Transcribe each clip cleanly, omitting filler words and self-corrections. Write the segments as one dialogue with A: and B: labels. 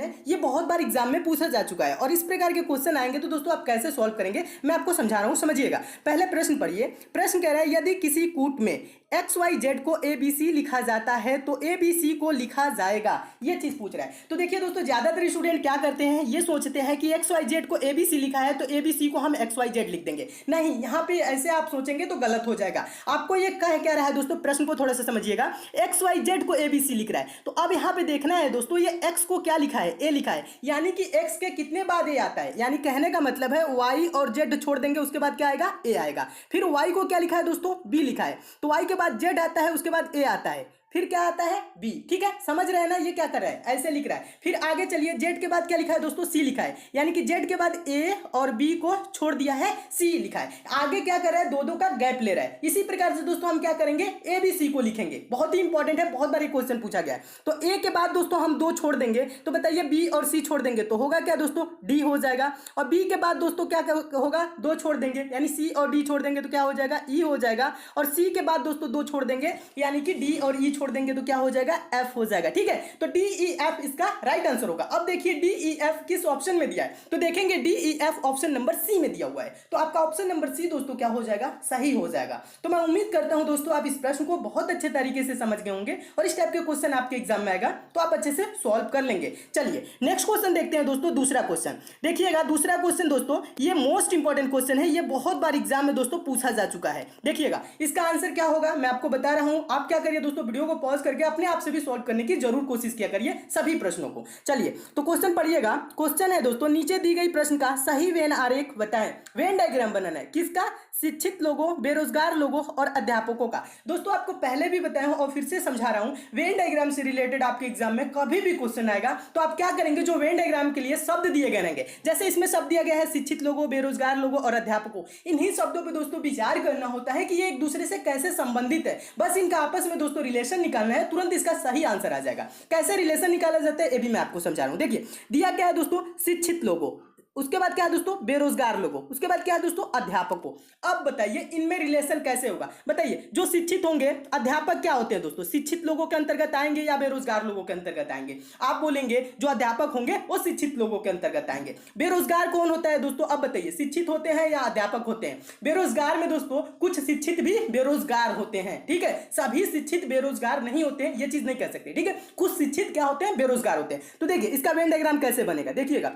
A: ये बहुत बार एग्जाम में पूछा जा चुका है और इस प्रकार के क्वेश्चन आएंगे तो दोस्तों आप कैसे सॉल्व करेंगे मैं आपको समझा रहा हूं, समझिएगा। पहले प्रश्न पढ़िए। प्रश्न कह रहा है यदि किसी कूट में XYZ को ABC लिखा जाता है तो ABC को लिखा जाएगा, ये चीज पूछ रहा है। तो देखिए दोस्तों, ज्यादातर स्टूडेंट क्या करते हैं, ये सोचते हैं कि XYZ को ABC लिखा है तो ABC को हम XYZ लिख देंगे। नहीं, यहाँ पे ऐसे आप सोचेंगे तो गलत हो जाएगा। आपको ये कह क्या रहा है दोस्तों, प्रश्न को थोड़ा सा समझिएगा। XYZ को ABC लिख रहा है तो अब यहाँ पे देखना है दोस्तों, ये X को क्या लिखा है, A लिखा है, यानी कि X के कितने बाद A आता है, यानी कहने का मतलब है Y और Z छोड़ देंगे, उसके बाद क्या आएगा, A आएगा। फिर Y को क्या लिखा है दोस्तों, B लिखा है, तो Y के बाद Z आता है, उसके बाद A आता है, फिर क्या आता है, B। ठीक है, समझ रहे हैं ना, ये क्या कर रहा है, ऐसे लिख रहा है। फिर आगे चलिए, Z के बाद क्या लिखा है दोस्तों, C लिखा है, यानी कि Z के बाद A और B को छोड़ दिया है, C लिखा है। आगे क्या कर रहा है, दो का गैप ले रहा है। इसी प्रकार से दोस्तों हम क्या करेंगे, ABC को लिखेंगे। बहुत ही इंपॉर्टेंट है, बहुत बार क्वेश्चन पूछा गया है। तो A के बाद दोस्तों हम 2 छोड़ देंगे, तो बताइए B और C छोड़ देंगे तो होगा क्या दोस्तों, D हो जाएगा। और B के बाद दोस्तों क्या होगा, 2 छोड़ देंगे, यानी C और D छोड़ देंगे तो क्या हो जाएगा, E हो जाएगा। और C के बाद दोस्तों 2 छोड़ देंगे, यानी कि D और E छोड़ देंगे तो क्या हो जाएगा, F हो जाएगा। ठीक है, तो DEF इसका राइट आंसर होगा। अब देखिए DEF किस ऑप्शन में दिया है, तो देखेंगे DEF ऑप्शन नंबर C में दिया हुआ है, तो आपका ऑप्शन नंबर C दोस्तों क्या हो जाएगा, सही हो जाएगा। तो मैं उम्मीद करता हूं दोस्तों आप इस प्रश्न को बहुत अच्छे तरीके से समझ गए होंगे और इस टाइप के क्वेश्चन आपके एग्जाम में आएगा तो आप अच्छे से सॉल्व कर लेंगे। चलिए नेक्स्ट क्वेश्चन देखते हैं दोस्तों, दूसरा क्वेश्चन देखिएगा। दूसरा क्वेश्चन दोस्तों ये मोस्ट इंपॉर्टेंट क्वेश्चन है, ये बहुत बार एग्जाम में दोस्तों पूछा जा चुका है। देखिएगा इसका आंसर क्या होगा, मैं आपको बता रहा हूं। आप क्या करिए दोस्तों, वीडियो को पॉज करके अपने आप से भी सॉल्व करने की जरूर कोशिश किया करिए सभी प्रश्नों को। चलिए तो क्वेश्चन पढ़िएगा। क्वेश्चन है दोस्तों, नीचे दी गई प्रश्न का सही वेन आरेख बताएं। वेन डायग्राम बनाना है किसका, शिक्षित लोगों, बेरोजगार लोगों और अध्यापकों का। दोस्तों आपको पहले भी बताया हूं और फिर से समझा रहा हूं, वेन डायग्राम से रिलेटेड आपके एग्जाम में कभी भी क्वेश्चन आएगा तो आप क्या करेंगे, जो वेन डायग्राम के लिए शब्द दिए गए रहेंगे, जैसे इसमें शब्द दिया गया है शिक्षित लोगों, बेरोजगार लोगों और अध्यापकों, इन्हीं शब्दों पर दोस्तों विचार करना होता है कि ये एक दूसरे से कैसे संबंधित है। बस इनका आपस में दोस्तों रिलेशन निकालना है, तुरंत इसका सही आंसर आ जाएगा। कैसे रिलेशन निकाला जाता है ये भी मैं आपको समझा रहा हूं। देखिए दिया क्या है दोस्तों, शिक्षित लोगों, उसके बाद क्या है दोस्तों, बेरोजगार लोगों, उसके बाद क्या है दोस्तों, अध्यापकों। अब बताइए इनमें रिलेशन कैसे होगा। बताइए जो शिक्षित होंगे, अध्यापक क्या होते हैं दोस्तों, शिक्षित लोगों के अंतर्गत आएंगे या बेरोजगार लोगों के अंतर्गत आएंगे। आप बोलेंगे जो अध्यापक होंगे वो शिक्षित लोगों के अंतर्गत आएंगे। बेरोजगार कौन होता है दोस्तों, अब बताइए शिक्षित होते हैं या अध्यापक होते हैं। बेरोजगार में दोस्तों कुछ शिक्षित भी बेरोजगार होते हैं। ठीक है, सभी शिक्षित बेरोजगार नहीं होते हैं, ये चीज नहीं कह सकते। ठीक है, कुछ शिक्षित क्या होते हैं, बेरोजगार होते हैं। तो देखिए इसका वेन डायग्राम कैसे बनेगा, देखिएगा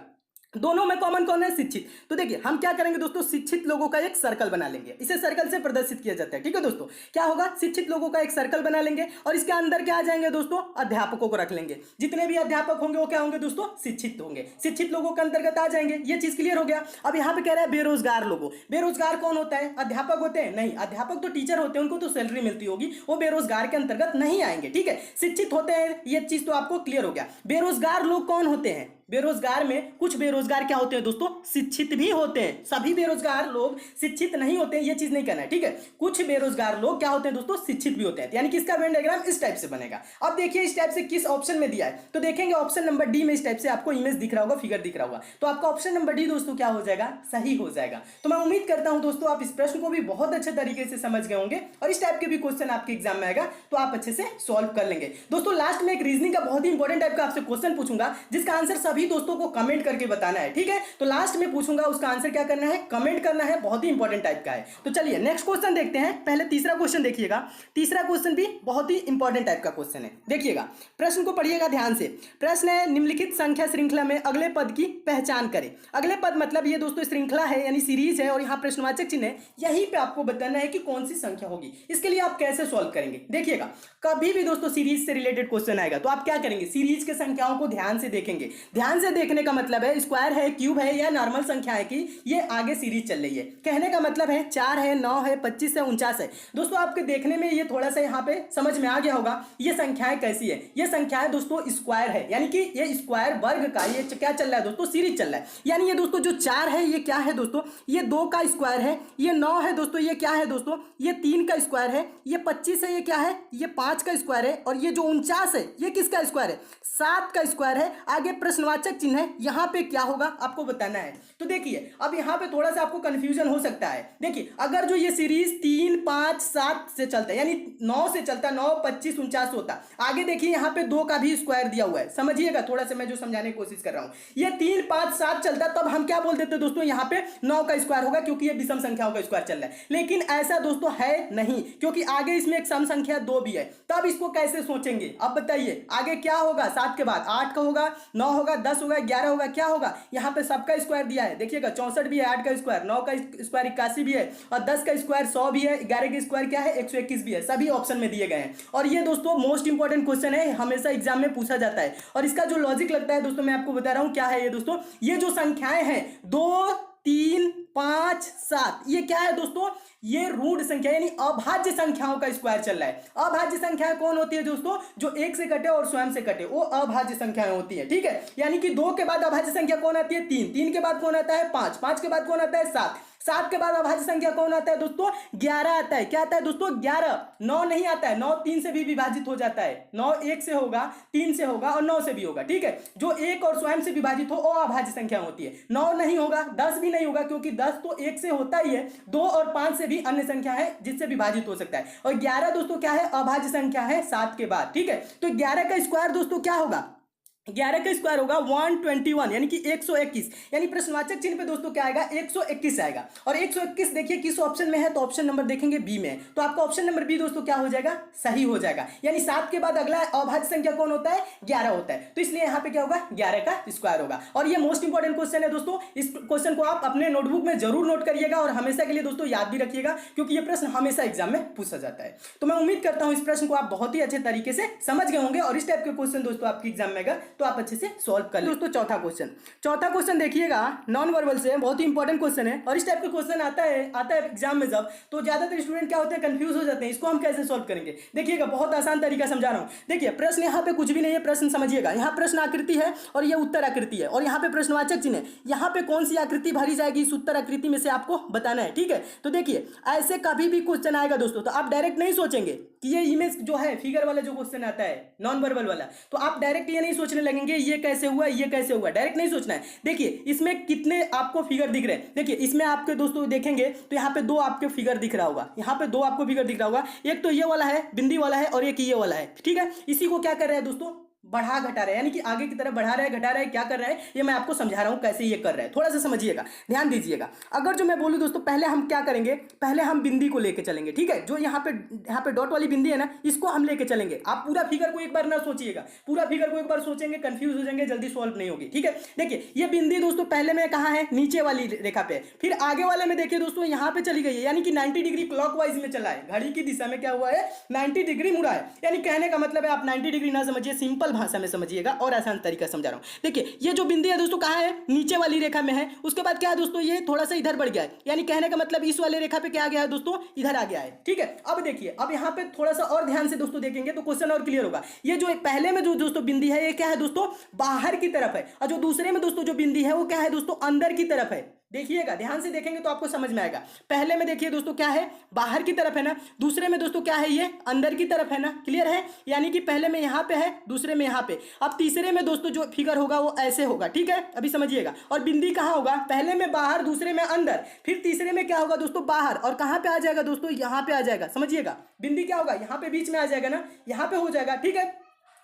A: दोनों में कॉमन कौन है, शिक्षित। तो देखिए हम क्या करेंगे दोस्तों, शिक्षित लोगों का एक सर्कल बना लेंगे, इसे सर्कल से प्रदर्शित किया जाता है। ठीक है दोस्तों, क्या होगा, शिक्षित लोगों का एक सर्कल बना लेंगे और इसके अंदर क्या आ जाएंगे दोस्तों, अध्यापकों को रख लेंगे। जितने भी अध्यापक होंगे वो क्या होंगे दोस्तों, शिक्षित होंगे, शिक्षित लोगों के अंतर्गत आ जाएंगे। ये चीज क्लियर हो गया। अब यहाँ पे कह रहा है बेरोजगार लोगों, बेरोजगार कौन होता है, अध्यापक होते हैं, नहीं, अध्यापक तो टीचर होते हैं, उनको तो सैलरी मिलती होगी, वो बेरोजगार के अंतर्गत नहीं आएंगे। ठीक है, शिक्षित होते हैं, ये चीज तो आपको क्लियर हो गया। बेरोजगार लोग कौन होते हैं, बेरोजगार में कुछ बेरोजगार क्या होते हैं दोस्तों, शिक्षित भी होते हैं, सभी बेरोजगार लोग शिक्षित नहीं होते हैं, ये चीज नहीं करना है। ठीक है, कुछ बेरोजगार लोग क्या होते हैं दोस्तों, शिक्षित भी होते हैं, यानी कि इसका वेन डायग्राम इस टाइप से बनेगा। अब देखिए इस टाइप से किस ऑप्शन में दिया है, तो देखेंगे ऑप्शन नंबर डी में इस टाइप से आपको इमेज दिख रहा होगा, फिगर दिख रहा होगा, तो आपका ऑप्शन नंबर डी दोस्तों क्या हो जाएगा, सही हो जाएगा। तो मैं उम्मीद करता हूं दोस्तों आप इस प्रश्न को भी बहुत अच्छे तरीके से समझ गए होंगे और इस टाइप के भी क्वेश्चन आपके एग्जाम में आएगा तो आप अच्छे से सॉल्व कर लेंगे। दोस्तों लास्ट में एक रीजनिंग का बहुत ही इंपॉर्टेंट टाइप का आपसे क्वेश्चन पूछूंगा, जिसका आंसर सभी दोस्तों को कमेंट करके बताना है। ठीक है, तो लास्ट में पूछूंगा, उसका आंसर क्या करना है, कमेंट करना है, बहुत ही इंपॉर्टेंट टाइप का है। तो चलिए नेक्स्ट क्वेश्चन देखते हैं। पहले तीसरा क्वेश्चन देखिएगा, तीसरा क्वेश्चन भी बहुत ही इंपॉर्टेंट टाइप का क्वेश्चन है। देखिएगा प्रश्न को पढ़िएगा ध्यान से। प्रश्न है निम्नलिखित संख्या श्रृंखला में अगले पद की पहचान करें। अगले पद मतलब ये दोस्तों श्रृंखला है, यानी सीरीज है, और यहाँ प्रश्नवाचक चिन्ह है, यहीं पे आपको बताना है कि कौन सी संख्या होगी। इसके लिए आप कैसे सॉल्व करेंगे, देखिएगा कभी भी दोस्तों सीरीज से रिलेटेड क्वेश्चन आएगा तो आप क्या करेंगे, सीरीज के संख्याओं को ध्यान से देखेंगे। ध्यान से देखने का मतलब है स्क्वायर है, क्यूब है या नॉर्मल संख्या है कि ये आगे सीरीज चल रही है। कहने का मतलब है 4 है, 9 है, 25 है, 49 है। दोस्तों आपके देखने में ये थोड़ा सा यहाँ पे समझ में आ गया होगा ये संख्याएं कैसी है। ये संख्याएं दोस्तों स्क्वायर है, यानी कि ये स्क्वायर वर्ग का ये क्या चल रहा है दोस्तों, सीरीज चल रहा है। यानी ये दोस्तों जो 4 है ये क्या है दोस्तों, ये 2 का स्क्वायर है। ये 9 है दोस्तों, ये क्या है दोस्तों, ये 3 का स्क्वायर है। ये 25 है, ये क्या है, ये 5 का स्क्वायर है। और ये जो 49 है ये किसका स्क्वायर है, 7 का स्क्वायर है। आगे प्रश्नवाचक प्रश्नवाचक चिन्ह है, यहाँ पे क्या होगा आपको बताना है। तो देखिए अब यहाँ पे थोड़ा सा आपको कंफ्यूजन हो सकता है। देखिए अगर जो ये सीरीज 3, 5, 7 से चलता है यानी 9 से चलता, 9, 25, 49 होता, आगे देखिए यहाँ पे 2 का भी स्क्वायर दिया हुआ है, समझिएगा थोड़ा सा मैं जो समझाने की कोशिश कर रहा हूँ। ये 3, 5, 7 चलता तब हम क्या बोल देते दोस्तों, यहाँ पे 9 का स्क्वायर होगा क्योंकि ये विषम संख्याओं का स्क्वायर चल रहा है। लेकिन ऐसा दोस्तों है नहीं, क्योंकि आगे इसमें एक सम संख्या 2 भी है। तब इसको कैसे सोचेंगे अब बताइए, आगे क्या होगा, 7 के बाद 8 का होगा, 9 होगा, 10 होगा, 11 होगा, क्या होगा, यहाँ पे सबका स्क्वायर दिया है। देखिएगा 64 भी है, 8 का स्क्वायर, 9 का स्क्वायर 81 भी है, और 10 का स्क्वायर 100 भी है, 11 का स्क्वायर क्या है 121 भी है। सभी ऑप्शन में दिए गए हैं। और ये दोस्तों मोस्ट इंपॉर्टेंट क्वेश्चन है, हमेशा एग्जाम में पूछा जाता है। और इसका जो लॉजिक लगता है दोस्तों मैं आपको बता रहा हूं क्या है ये दोस्तों, ये जो संख्याएं हैं 2, 3, 5, 7, ये क्या है दोस्तों, ये रूट संख्या यानी अभाज्य संख्याओं का स्क्वायर चल रहा है। अभाज्य संख्याएं कौन होती है दोस्तों, जो 1 से कटे और स्वयं से कटे, वो अभाज्य संख्याएं होती है। ठीक है, यानी कि 2 के बाद अभाज्य संख्या कौन आती है 3, 3 के बाद कौन आता है 5, 5 के बाद कौन आता है 7, 7 के बाद अभाज्य संख्या कौन आता है दोस्तों 11 आता है। क्या आता है दोस्तों 11, 9 नहीं आता है, 9 3 से भी विभाजित हो जाता है, 9 1 से होगा, 3 से होगा और 9 से भी होगा। ठीक है, जो 1 और स्वयं से विभाजित हो वो अभाज्य संख्या होती है। 9 नहीं होगा, 10 भी नहीं होगा, क्योंकि 10 तो 1 से होता ही है, 2 और 5 से भी अन्य संख्या है जिससे विभाजित हो सकता है। और 11 दोस्तों क्या है, अभाज्य संख्या है 7 के बाद। ठीक है, तो 11 का स्क्वायर दोस्तों क्या होगा, 11 का स्क्वायर होगा 121 यानी कि 121, यानी प्रश्नवाचक चिन्ह पे दोस्तों क्या आएगा 121 आएगा। और 121 देखिए किस ऑप्शन में है, तो ऑप्शन नंबर देखेंगे बी में, तो आपका ऑप्शन नंबर बी दोस्तों क्या हो जाएगा, सही हो जाएगा। यानी 7 के बाद अगला अभाज्य संख्या कौन होता है 11 होता है, तो इसलिए यहाँ पे क्या होगा 11 का स्क्वायर होगा। और ये मोस्ट इंपॉर्टेंट क्वेश्चन है दोस्तों, इस क्वेश्चन को आप अपने नोटबुक में जरूर नोट करिएगा और हमेशा के लिए दोस्तों याद भी रखिएगा, क्योंकि ये प्रश्न हमेशा एग्जाम में पूछा जाता है। तो मैं उम्मीद करता हूं इस प्रश्न को आप बहुत ही अच्छे तरीके से समझ गए होंगे, और इस टाइप के क्वेश्चन दोस्तों आपके एग्जाम में अगर तो आप अच्छे से सॉल्व कर दोस्तों। चौथा क्वेश्चन देखिएगा, नॉन वर्बल से, बहुत ही इंपॉर्टेंट क्वेश्चन है। और इस टाइप का क्वेश्चन आता है एग्जाम में जब, तो ज्यादातर स्टूडेंट क्या होते हैं कंफ्यूज हो जाते हैं, इसको हम कैसे सॉल्व करेंगे। देखिएगा बहुत आसान तरीका समझा रहा हूं। देखिए प्रश्न यहाँ पे कुछ भी नहीं है, प्रश्न समझिएगा, यहाँ प्रश्न आकृति है और ये उत्तर आकृति है, और यहाँ पे प्रश्नवाचक चिन्ह है। यहाँ पे कौन सी आकृति भरी जाएगी इस उत्तर आकृति में से आपको बताना है। ठीक है, तो देखिए ऐसे कभी भी क्वेश्चन आएगा दोस्तों, तो आप डायरेक्ट नहीं सोचेंगे कि ये इमेज जो है फिगर वाला जो क्वेश्चन आता है नॉन वर्बल वाला, तो आप डायरेक्ट ये नहीं सोचने लगेंगे ये कैसे हुआ, ये कैसे हुआ, डायरेक्ट नहीं सोचना है। देखिए इसमें कितने आपको फिगर दिख रहे हैं, देखिए इसमें आपके दोस्तों देखेंगे तो यहाँ पे 2 आपके फिगर दिख रहा होगा, यहाँ पे 2 आपको फिगर दिख रहा होगा, एक तो ये वाला है बिंदी वाला है और एक ये वाला है। ठीक है, इसी को क्या कर रहे हैं दोस्तों, बढ़ा घटा रहे हैं, यानी कि आगे की तरफ बढ़ा रहे हैं, घटा रहे हैं, क्या कर रहे हैं ये मैं आपको समझा रहा हूं कैसे ये कर रहे हैं, थोड़ा सा समझिएगा, ध्यान दीजिएगा। अगर जो मैं बोलूं दोस्तों, पहले हम क्या करेंगे, पहले हम बिंदी को लेके चलेंगे। ठीक है, जो यहाँ पे डॉट वाली बिंदी है ना, इसको हम लेके चलेंगे। आप पूरा फिगर को एक बार ना सोचिएगा, पूरा फिगर को एक बार सोचेंगे कंफ्यूज हो जाएंगे, जल्दी सॉल्व नहीं होगी। ठीक है, देखिए ये बिंदी दोस्तों पहले में कहाँ है, नीचे वाली रेखा पे, फिर आगे वाले में देखिए दोस्तों यहाँ पे चली गई है, यानी कि 90 डिग्री क्लॉकवाइज में चला है, घड़ी की दिशा में क्या हुआ है 90 डिग्री मुड़ा है। यानी कहने का मतलब है आप 90 डिग्री ना समझिए, सिंपल भाषा में समझिएगा और आसान तरीका समझा रहा हूं। देखिए ये जो बिंदी है दोस्तों कहां है, नीचे वाली रेखा में है, उसके बाद क्या है दोस्तों ये थोड़ा सा इधर बढ़ गया है, यानी कहने का मतलब इस वाले रेखा पे क्या आ गया है दोस्तों, इधर आ गया है। ठीक है, अब देखिए अब यहां पे थोड़ा सा और ध्यान से दोस्तों देखेंगे तो क्वेश्चन और क्लियर होगा। ये जो पहले में जो दोस्तों बिंदी है ये क्या है दोस्तों, बाहर की तरफ है, और जो दूसरे में दोस्तों जो बिंदी है वो क्या है दोस्तों, अंदर की तरफ है। देखिएगा ध्यान से देखेंगे तो आपको समझ में आएगा। पहले में देखिए दोस्तों क्या है, बाहर की तरफ है ना, दूसरे में दोस्तों क्या है, ये अंदर की तरफ है ना, क्लियर है। यानी कि पहले में यहाँ पे है, दूसरे में यहाँ पे। अब तीसरे में दोस्तों जो फिगर होगा वो ऐसे होगा। ठीक है, अभी समझिएगा। और बिंदी कहाँ होगा, पहले में बाहर, दूसरे में अंदर, फिर तीसरे में क्या होगा दोस्तों बाहर, और कहाँ पे आ जाएगा दोस्तों, यहाँ पे आ जाएगा। समझिएगा, बिंदी क्या होगा, यहाँ पे बीच में आ जाएगा ना, यहाँ पे हो जाएगा। ठीक है,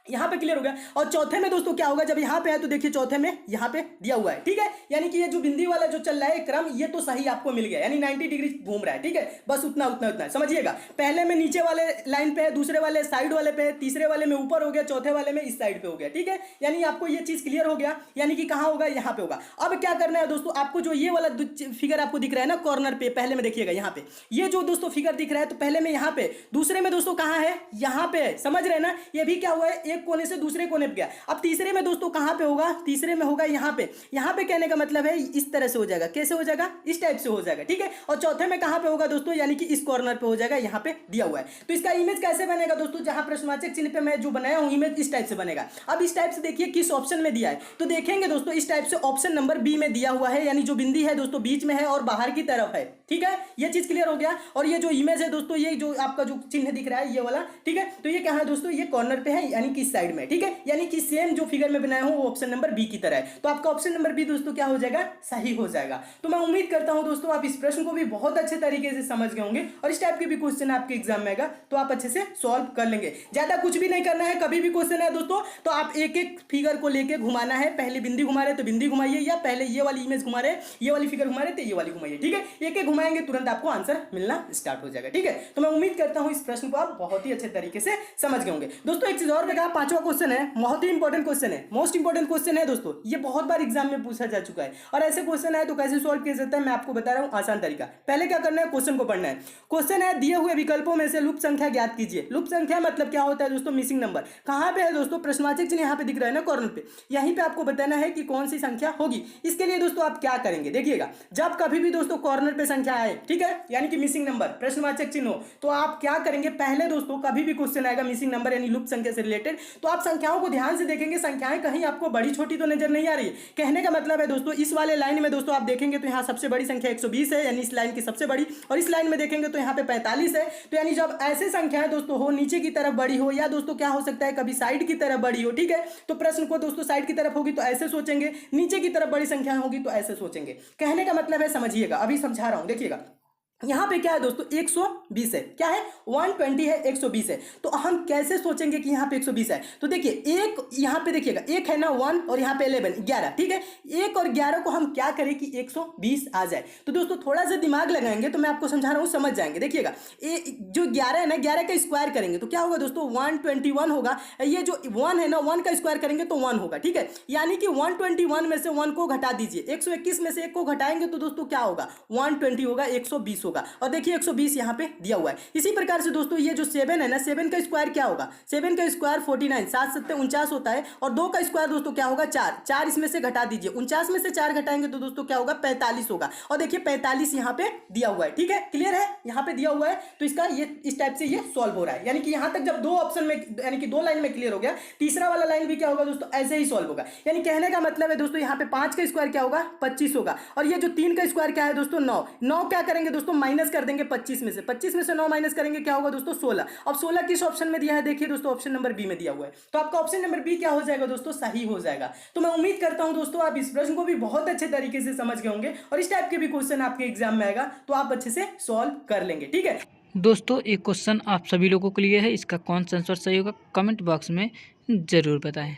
A: यहाँ पे क्लियर हो गया। और चौथे में दोस्तों क्या होगा, जब यहाँ पे है तो देखिए चौथे में यहाँ पे दिया हुआ है। ठीक है, यानी कि ये जो बिंदी वाला जो चल रहा है क्रम, ये तो सही आपको मिल गया, यानी 90 डिग्री घूम रहा है। ठीक है, बस उतना उतना उतना समझिएगा। पहले में नीचे वाले लाइन पे है, दूसरे वाले साइड वाले पे है, तीसरे वाले में ऊपर हो गया, चौथे वाले में इस साइड पे हो गया। ठीक है, यानी आपको ये चीज क्लियर हो गया, यानी कि कहाँ होगा, यहाँ पे होगा। अब क्या करना है दोस्तों, आपको जो ये वाला फिगर आपको दिख रहा है ना कॉर्नर पे, पहले में देखिएगा यहाँ पे ये जो दोस्तों फिगर दिख रहा है, तो पहले में यहाँ पे, दूसरे में दोस्तों कहाँ है, यहाँ पे है। समझ रहे ना, ये भी क्या हुआ है, एक कोने से दूसरे कोने पे गया। अब तीसरे में दोस्तों कहां पे होगा, तीसरे में होगा यहाँ पे। यहाँ पे कहने का मतलब है इस तरह से हो जाएगा, कैसे हो जाएगा, इस टाइप से हो जाएगा। ठीक है, और चौथे में कहां पे होगा दोस्तों, यानी कि इस कॉर्नर पे हो जाएगा, यहाँ पे दिया हुआ है। तो इसका इमेज कैसे बनेगा दोस्तों, जहां प्रश्नवाचक चिन्ह पे मैं जो बनाया हूं इमेज इस टाइप से बनेगा। अब इस टाइप से देखिए किस ऑप्शन में दिया है, तो देखेंगे दोस्तों इस टाइप से ऑप्शन नंबर बी में दिया हुआ है, यानी जो बिंदी है दोस्तों बीच में है और बाहर की तरफ है। ठीक है, ये चीज क्लियर हो गया। और ये जो इमेज है दोस्तों, ये जो आपका जो चिन्ह दिख रहा है ये वाला, ठीक है, तो ये कहां है दोस्तों, ये कॉर्नर पे है, यानी कि इस साइड में, ठीक है, यानी कि सेम जो फिगर में बनाया हूं वो ऑप्शन नंबर बी की तरह है। तो आपका ऑप्शन नंबर बी दोस्तों क्या हो जाएगा, सही हो जाएगा। तो मैं उम्मीद करता हूं दोस्तों आप इस प्रश्न को भी बहुत अच्छे तरीके से समझ गए होंगे और इस टाइप के भी क्वेश्चन आपके एग्जाम में आएगा तो आप अच्छे से सॉल्व कर लेंगे। ज्यादा कुछ भी नहीं करना है, कभी भी क्वेश्चन है दोस्तों तो आप एक एक फिगर को लेके घुमाना है, पहले बिंदी घुमा रहे तो बिंदी घुमाइए, या पहले ये वाली इमेज घुमा रहे ये वाली फिगर घुमा रहे तो ये वाली घुमाइए, ठीक है, एक एक घुमाएंगे तुरंत आपको आंसर मिलना स्टार्ट हो जाएगा, ठीक है। तो मैं उम्मीद करता हूं इस प्रश्न को आप बहुत ही अच्छे तरीके से समझ गए होंगे। दोस्तों एक चीज और देखा, पांचवा क्वेश्चन है, बहुत ही इंपॉर्टेंट क्वेश्चन है, मोस्ट इंपॉर्टेंट क्वेश्चन है दोस्तों, ये बहुत बार एग्जाम में पूछा जा चुका है और ऐसे क्वेश्चन है तो कैसे सॉल्व किया जाता है मैं आपको बता रहा हूं आसान तरीका। पहले क्या करना है, क्वेश्चन को पढ़ना है। क्वेश्चन है दिए हुए विकल्पों में से लुप्त संख्या ज्ञात कीजिए। लुप्त संख्या मतलब क्या होता है दोस्तों, मिसिंग नंबर। कहां पे है दोस्तों, प्रश्नवाचक चिन्ह यहां पे दिख रहा है ना कॉर्नर पे, यहीं पे आपको बताना है कि कौन सी संख्या होगी। इसके लिए दोस्तों आप क्या करेंगे, देखिएगा, जब कभी भी दोस्तों कॉर्नर पे संख्या आए, ठीक है, यानी कि मिसिंग नंबर प्रश्नवाचक चिन्ह हो, तो आप क्या करेंगे, पहले दोस्तों कभी भी क्वेश्चन आएगा मिसिंग नंबर यानी लुप्त संख्या से रिलेटेड तो आप संख्याओं को ध्यान से देखेंगे, संख्याएं कहीं आपको बड़ी छोटी तो नजर नहीं आ रही। कहने का मतलब है दोस्तों इस वाले लाइन में दोस्तों आप देखेंगे तो यहाँ सबसे बड़ी संख्या 120 है, यानी इस लाइन की सबसे बड़ी, और इस लाइन में देखेंगे तो यहाँ पे 45 है। तो यानी जब ऐसे संख्याएं दोस्तों हो नीचे की तरफ बड़ी हो, या दोस्तों क्या हो सकता है कभी साइड की तरफ बड़ी हो, ठीक है, तो प्रश्न को दोस्तों साइड की तरफ होगी तो ऐसे सोचेंगे, नीचे की तरफ बड़ी संख्या होगी तो ऐसे सोचेंगे। कहने का मतलब है, समझिएगा, अभी समझा रहा हूं, देखिएगा यहां पे क्या है दोस्तों 120 है, क्या है 120 है, 120 है, तो हम कैसे सोचेंगे कि यहां पे 120 है। तो देखिए एक यहां पे देखिएगा एक है ना 1 और यहां पे 11 11, ठीक है, 1 और 11 को हम क्या करें कि 120 आ जाए। तो दोस्तों थोड़ा सा दिमाग लगाएंगे तो मैं आपको समझा रहा हूं, समझ जाएंगे। देखिएगा जो 11 है ना, 11 का स्क्वायर करेंगे तो क्या होगा दोस्तों 121 होगा, ये जो 1 है ना 1 का स्क्वायर करेंगे तो 1 होगा, ठीक है, यानी कि 121 में से 1 को घटा दीजिए, 121 में से 1 को घटाएंगे तो दोस्तों क्या होगा 120 होगा, 120 होगा। और देखिए 120 यहां पे दिया हुआ है। इसी प्रकार से दोस्तों ये जो 7 है ना, 7 का स्क्वायर क्या होगा, 7 का स्क्वायर 49, 7 7 49 होता है, और 2 का स्क्वायर दोस्तों क्या होगा 4, 4 इसमें से घटा दीजिए, 49 में से 4 घटाएंगे तो दोस्तों क्या होगा 45 होगा। और देखिए 45 यहां पे दिया हुआ है, ठीक है, क्लियर है, यहां पे दिया हुआ है तो इसका ये इस टाइप से ये सॉल्व हो रहा है। यानी कि यहां तक जब दो ऑप्शन में यानी कि दो लाइन में क्लियर हो गया, तीसरा वाला लाइन भी क्या होगा दोस्तों ऐसे ही सॉल्व होगा। यानी कहने का मतलब है दोस्तों यहां पे 5 का स्क्वायर क्या होगा 25 होगा, और ये जो 3 का स्क्वायर क्या है दोस्तों 9, 9 क्या करेंगे दोस्तों माइनस कर देंगे 25 में से, 25 में से 9 माइनस करेंगे क्या होगा दोस्तों 16। अब 16 किस ऑप्शन में दिया है, देखिए दोस्तों ऑप्शन नंबर बी में दिया हुआ है, तो आपका ऑप्शन नंबर बी क्या हो जाएगा दोस्तों सही हो जाएगा। तो मैं उम्मीद करता हूं दोस्तों आप इस प्रश्न को भी बहुत अच्छे तरीके से समझ गए होंगे और इस टाइप के भी क्वेश्चन आपके एग्जाम में आएगा तो आप अच्छे से सॉल्व कर लेंगे, ठीक है।
B: दोस्तों एक क्वेश्चन आप सभी लोगों के लिए है, इसका कौन सा आंसर सही होगा कमेंट बॉक्स में ज़रूर बताएं।